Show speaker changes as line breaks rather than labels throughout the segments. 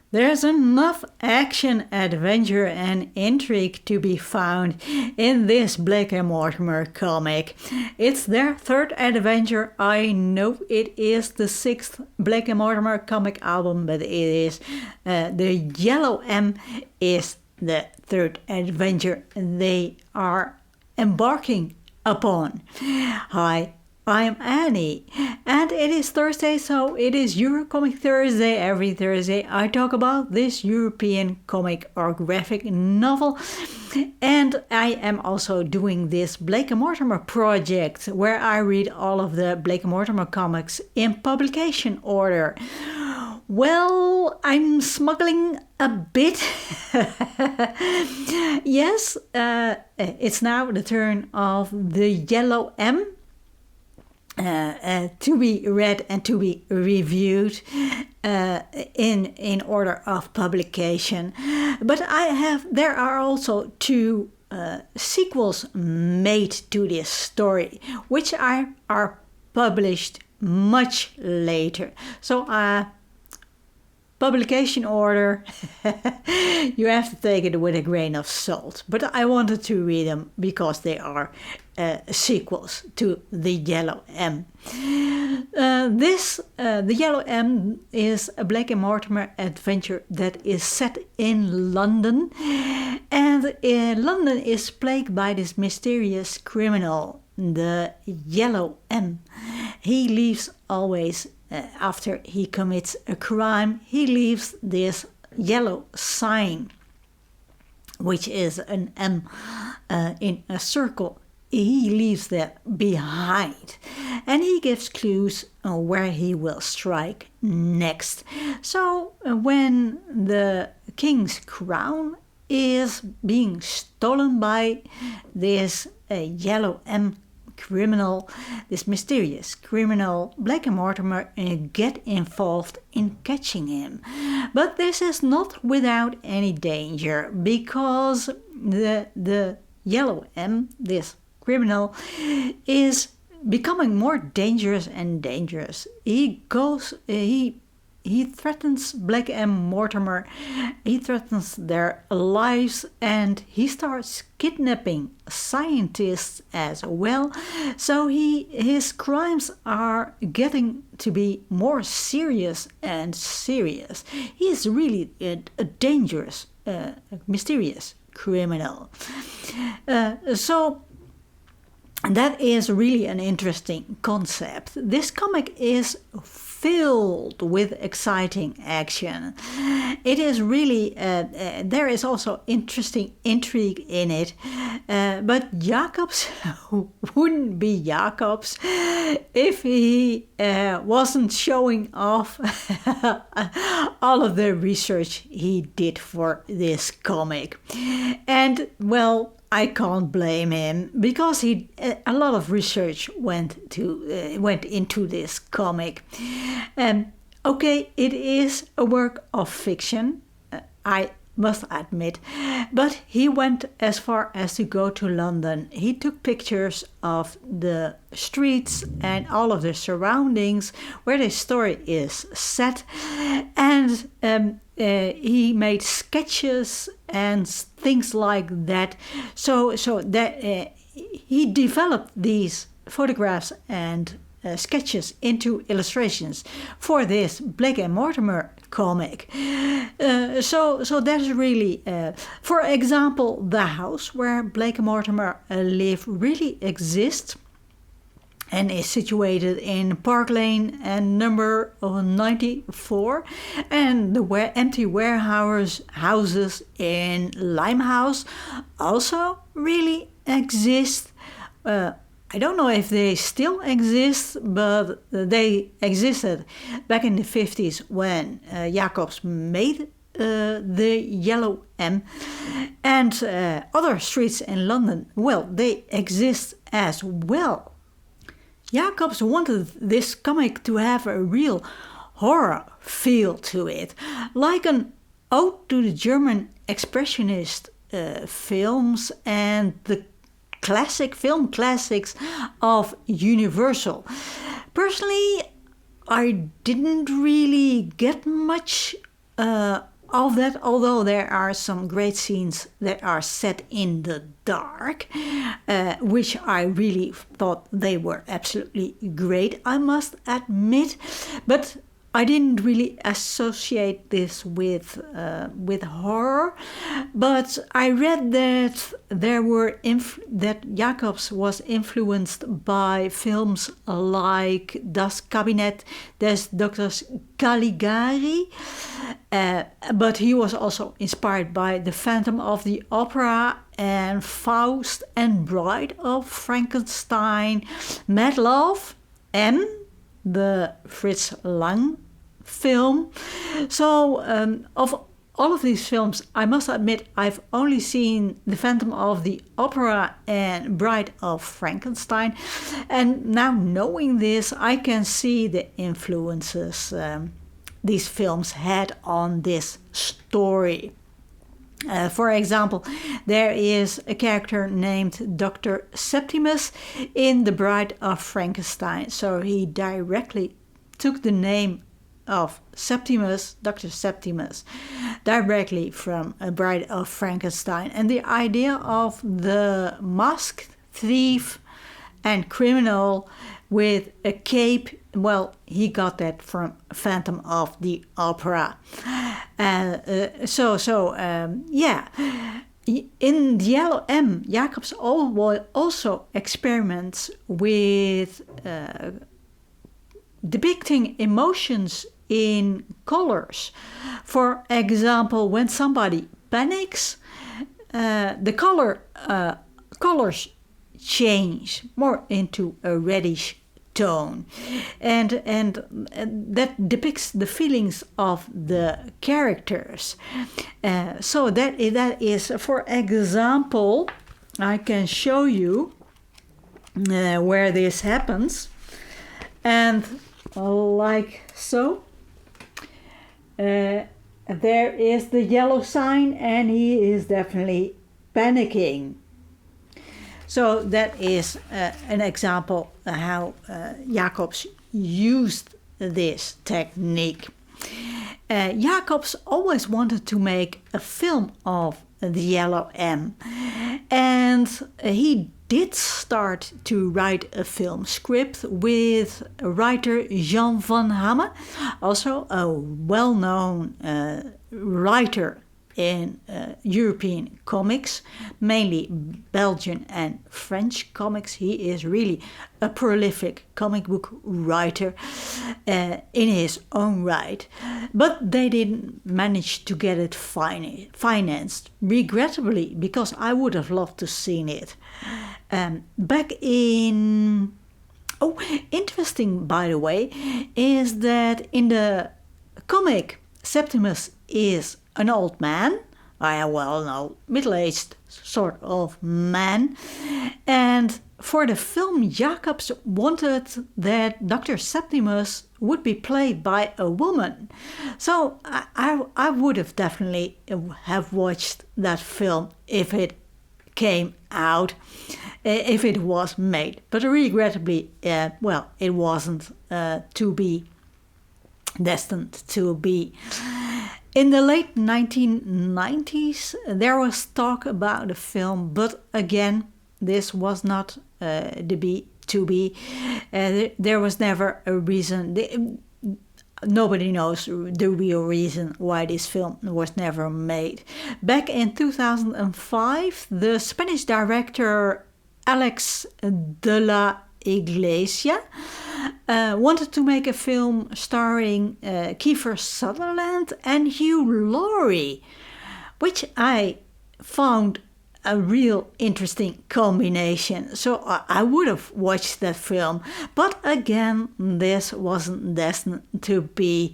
There's enough action, adventure, and intrigue to be found in this Blake and Mortimer comic. It's their third adventure. I know it is the sixth Blake and Mortimer comic album, but it is the Yellow M is the third adventure they are embarking upon. Hi, I'm Annie, and it is Thursday, so it is Eurocomic Thursday. Every Thursday I talk about this European comic or graphic novel, and I am also doing this Blake and Mortimer project where I read all of the Blake and Mortimer comics in publication order. Well, I'm smuggling a bit. Yes, it's now the turn of the Yellow M. To be read and to be reviewed in order of publication. But there are also two sequels made to this story, which are published much later. So publication order, you have to take it with a grain of salt. But I wanted to read them because they are sequels to the Yellow M. The Yellow M is a Blake and Mortimer adventure that is set in London, and London is plagued by this mysterious criminal, the Yellow M. He leaves always after he commits a crime, he leaves this yellow sign, which is an M in a circle. He leaves that behind, and he gives clues on where he will strike next. So when the king's crown is being stolen by this Yellow M criminal, this mysterious criminal, Blake and Mortimer get involved in catching him. But this is not without any danger, because the Yellow M, this criminal, is becoming more dangerous and dangerous. He threatens Blake and Mortimer, he threatens their lives, and he starts kidnapping scientists as well. So his crimes are getting to be more serious and serious. He is really a dangerous, mysterious criminal. So that is really an interesting concept. This comic is filled with exciting action. It is really, there is also interesting intrigue in it, but Jacobs wouldn't be Jacobs if he wasn't showing off all of the research he did for this comic. And well, I can't blame him, because a lot of research went into this comic. Okay, it is a work of fiction, I must admit, but he went as far as to go to London. He took pictures of the streets and all of the surroundings where the story is set, and he made sketches and things like that. So that he developed these photographs and sketches into illustrations for this Blake and Mortimer comic. So that's really, for example, the house where Blake and Mortimer live really exists and is situated in Park Lane and number 94, and the empty warehouse houses in Limehouse also really exist. I don't know if they still exist, but they existed back in the 50s when Jacobs made the Yellow M. And other streets in London, well, they exist as well. Jacobs wanted this comic to have a real horror feel to it, like an ode to the German expressionist films and the film classics of Universal. Personally, I didn't really get much of that, although there are some great scenes that are set in the dark, which I really thought they were absolutely great, I must admit. But I didn't really associate this with horror, but I read that that Jacobs was influenced by films like Das Kabinett des Dr. Caligari, but he was also inspired by The Phantom of the Opera and Faust and Bride of Frankenstein, Mad Love, and the Fritz Lang film. So of all of these films, I must admit I've only seen The Phantom of the Opera and Bride of Frankenstein, and now knowing this, I can see the influences these films had on this story. For example, there is a character named Dr. Septimus in The Bride of Frankenstein. So he directly took the name of Septimus, Dr. Septimus, directly from A Bride of Frankenstein. And the idea of the masked thief and criminal with a cape, well, he got that from Phantom of the Opera. Yeah. In The Yellow M, Jacobs also experiments with depicting emotions in colors. For example, when somebody panics, the colors change more into a reddish tone, and that depicts the feelings of the characters. So that is, for example, I can show you where this happens, and like so. There is the yellow sign, and he is definitely panicking. So that is an example how Jacobs used this technique. Jacobs always wanted to make a film of The Yellow M, and he did start to write a film script with writer Jan van Hamme, also a well-known writer in European comics, mainly Belgian and French comics. He is really a prolific comic book writer in his own right. But they didn't manage to get it financed, regrettably, because I would have loved to seen it. Back in... Oh, interesting, by the way, is that in the comic, Septimus is an old man, middle-aged sort of man. And for the film, Jacobs wanted that Dr. Septimus would be played by a woman. So I would have definitely have watched that film if it came out, if it was made. But regrettably, it wasn't to be destined to be. In the late 1990s, there was talk about the film, but again, this was not to be. There was never a reason. Nobody knows the real reason why this film was never made. Back in 2005, the Spanish director Alex de la Iglesia wanted to make a film starring Kiefer Sutherland and Hugh Laurie, which I found a real interesting combination. So I would have watched that film, but again, this wasn't destined to be.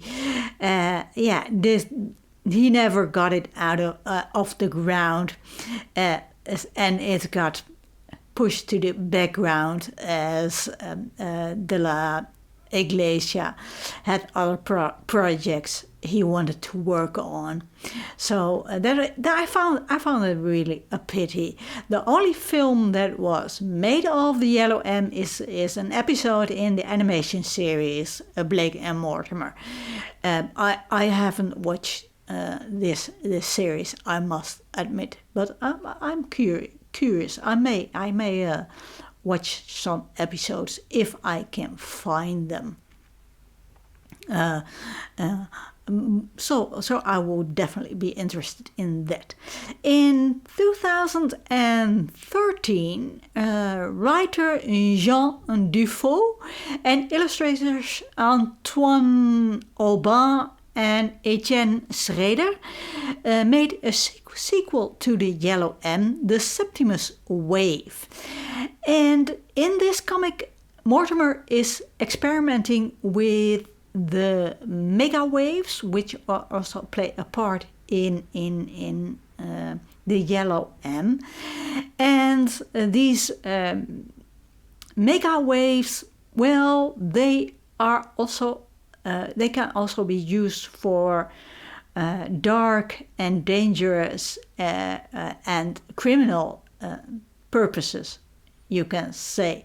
He never got it out of off the ground, and it got pushed to the background as De La Iglesia had other projects he wanted to work on. So that I found it really a pity. The only film that was made of the Yellow M is an episode in the animation series Blake and Mortimer. I haven't watched this series, I must admit. But I'm curious. I may watch some episodes if I can find them. So I will definitely be interested in that. In 2013, writer Jean Dufaux and illustrators Antoine Aubin and Étienne Schréder made a sequel to the Yellow M, the Septimus Wave. And in this comic, Mortimer is experimenting with the mega waves, which also play a part in the Yellow M. And these mega waves, well, they are also they can also be used for dark and dangerous and criminal purposes, you can say.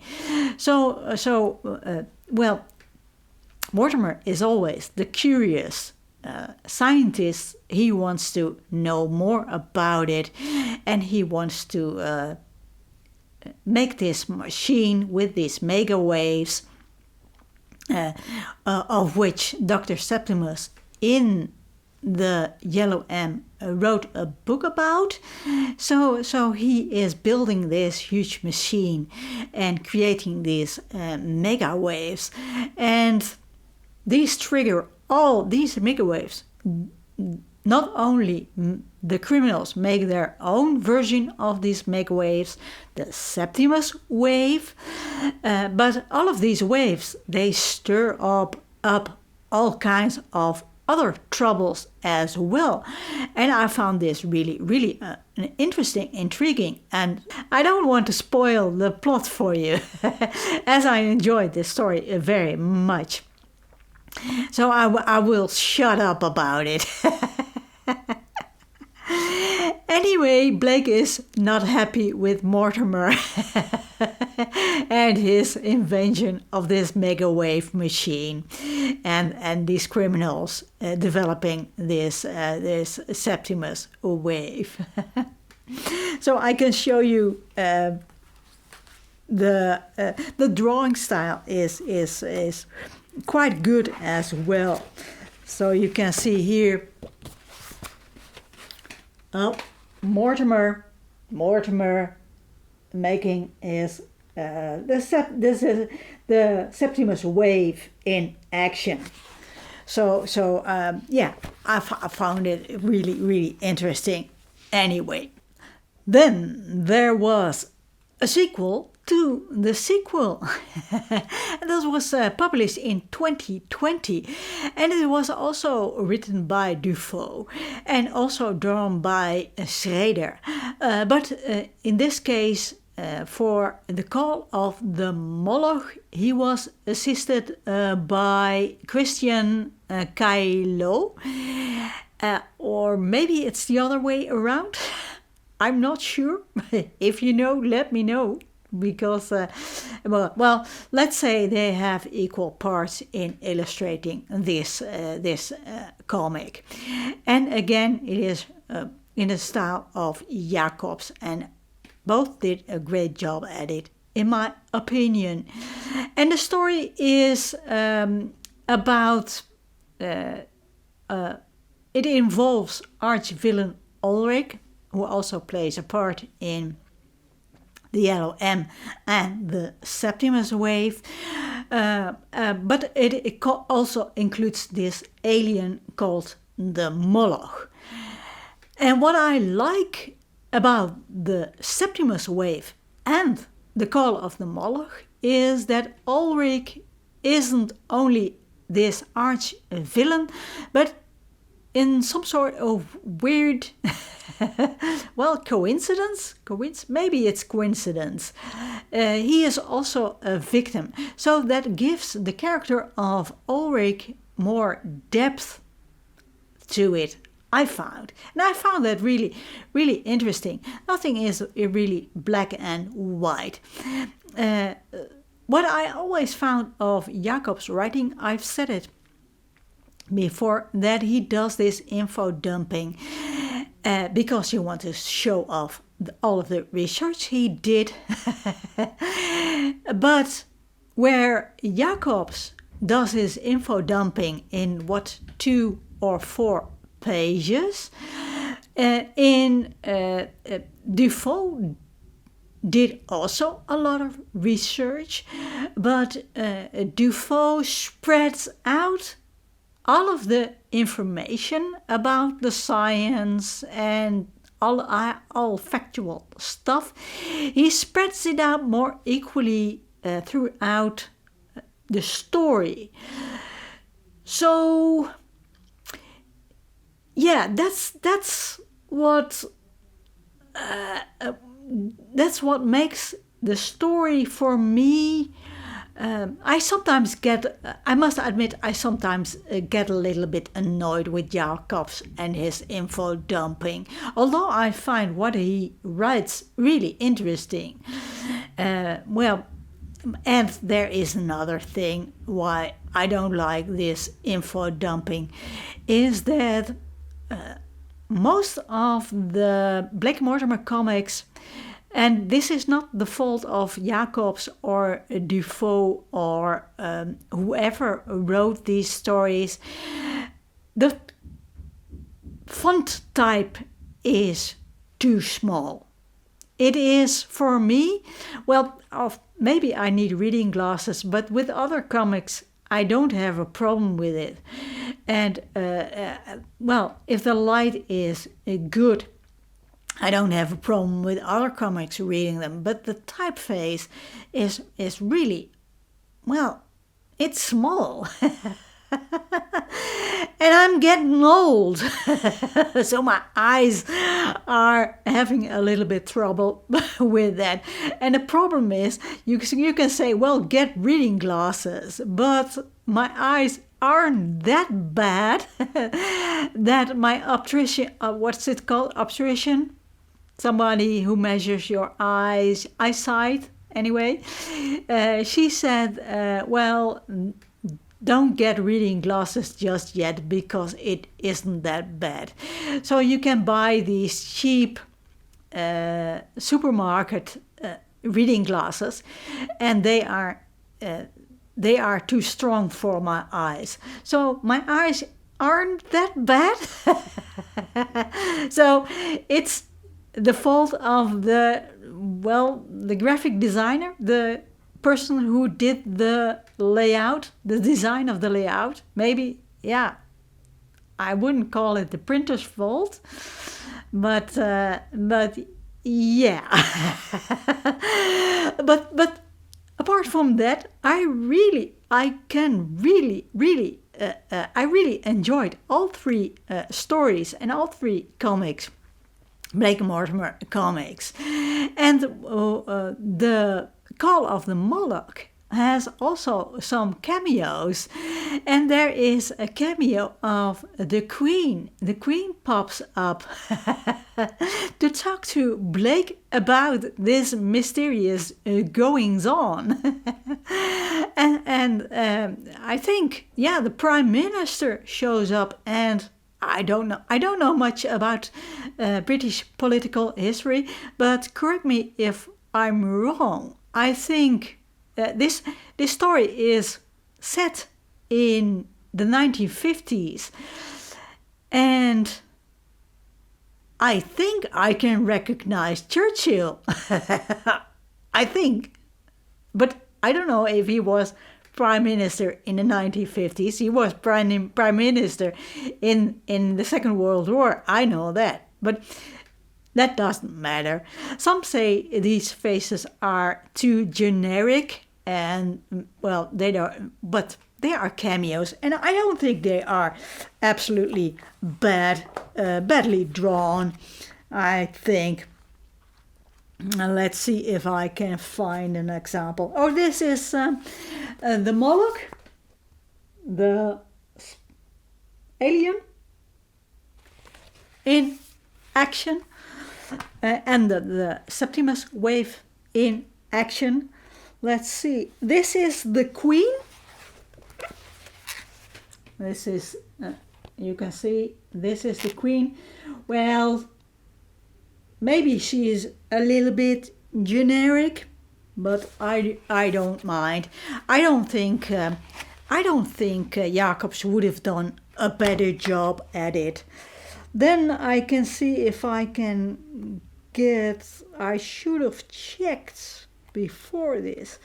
Well, Mortimer is always the curious scientist. He wants to know more about it, and he wants to make this machine with these mega waves, of which Dr. Septimus in the Yellow M wrote a book about. So he is building this huge machine and creating these mega waves, and these trigger all these mega waves. Not only the criminals make their own version of these mega waves, the Septimus Wave, but all of these waves, they stir up all kinds of other troubles as well. And I found this really interesting, intriguing, and I don't want to spoil the plot for you, as I enjoyed this story very much. So I will shut up about it. Anyway, Blake is not happy with Mortimer and his invention of this mega wave machine, and these criminals developing this Septimus Wave. So I can show you the drawing style is quite good as well. So you can see here, Mortimer making is this is the Septimus Wave in action. So yeah, I found it really interesting. Anyway, then there was a sequel to the sequel. And this was published in 2020, and it was also written by Dufaux and also drawn by Schréder. But in this case, for the Call of the Moloch, he was assisted by Christian Cailleaux, or maybe it's the other way around. I'm not sure. If you know, let me know. Because, well, let's say they have equal parts in illustrating this comic. And again, it is in the style of Jacobs, and both did a great job at it, in my opinion. And the story is about, it involves arch-villain Ulrich, who also plays a part in the Yellow M and the Septimus Wave, but it also includes this alien called the Moloch. And what I like about the Septimus Wave and the Call of the Moloch is that Ulrich isn't only this arch villain, but in some sort of weird, well, coincidence? Maybe it's coincidence. He is also a victim. So that gives the character of Ulrich more depth to it, I found. And I found that really interesting. Nothing is really black and white. What I always found of Jacob's writing, I've said it before that he does this info dumping because he wants to show off all of the research he did. But where Jacobs does his info dumping in 2 or 4 pages, in Dufaux did also a lot of research, but Dufaux spreads out all of the information about the science and all factual stuff. He spreads it out more equally throughout the story. So yeah, that's what makes the story for me. I must admit, I sometimes get a little bit annoyed with Jacobs and his info dumping, although I find what he writes really interesting. And there is another thing why I don't like this info dumping, is that most of the Blake and Mortimer comics, and this is not the fault of Jacobs or Dufaux or whoever wrote these stories, the font type is too small. It is, for me, maybe I need reading glasses, but with other comics I don't have a problem with it. And if the light is good, I don't have a problem with other comics reading them, but the typeface is really, it's small. And I'm getting old, so my eyes are having a little bit trouble with that. And the problem is, you can say, well, get reading glasses, but my eyes aren't that bad that my optician, what's it called, optician? Somebody who measures your eyesight, anyway, she said, don't get reading glasses just yet because it isn't that bad. So you can buy these cheap supermarket reading glasses, and they are too strong for my eyes. So my eyes aren't that bad. So it's the fault of the graphic designer, the person who did the layout, the design of the layout. Maybe, I wouldn't call it the printer's fault, but yeah. but apart from that, I really enjoyed all 3 stories and all 3 comics, Blake and Mortimer comics. And the Call of the Moloch has also some cameos, and there is a cameo of the Queen. The Queen pops up to talk to Blake about this mysterious goings on. and I think, the Prime Minister shows up, and I don't know much about British political history, but correct me if I'm wrong. I think this story is set in the 1950s, and I think I can recognize Churchill. I think, but I don't know if he was Prime Minister in the 1950s. He was Prime Minister in the Second World War. I know that, but that doesn't matter. Some say these faces are too generic, and they don't, but they are cameos, and I don't think they are absolutely badly drawn. I think. Let's see if I can find an example. Oh, this is the Moloch, the alien in action. And the Septimus Wave in action. Let's see. This is the Queen. This is, you can see, this is the queen. Well, maybe she is a little bit generic, but I don't mind. I don't think Jacobs would have done a better job at it. Then I can see if I can get. I should have checked before this.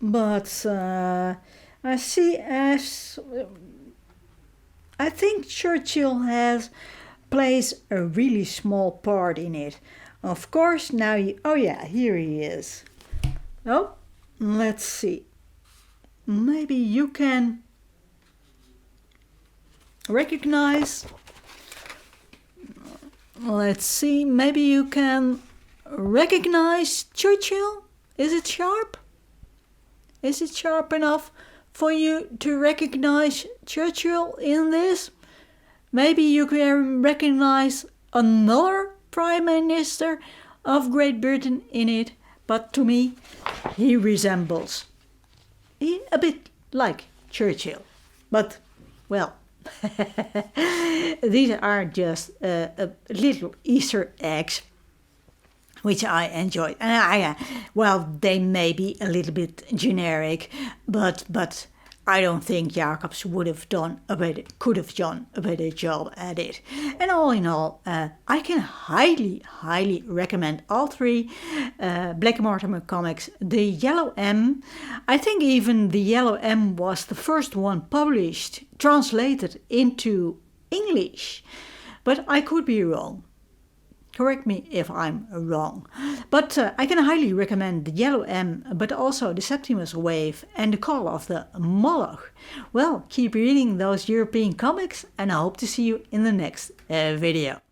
But I see as I think Churchill plays a really small part in it. Of course, now oh yeah, here he is. Oh, let's see. Maybe you can recognize. Let's see. Maybe you can recognize Churchill. Is it sharp? Is it sharp enough for you to recognize Churchill in this? Maybe you can recognize another Prime Minister of Great Britain in it, but to me, he resembles a bit like Churchill. But, well, these are just little Easter eggs which I enjoyed. And well, they may be a little bit generic, but I don't think Jacobs could have done a better job at it. And all in all, I can highly recommend all three Blake and Mortimer comics. The Yellow M, I think even the Yellow M was the first one published, translated into English, but I could be wrong. Correct me if I'm wrong. But I can highly recommend the Yellow M, but also the Septimus Wave and the Call of the Moloch. Well, keep reading those European comics, and I hope to see you in the next video.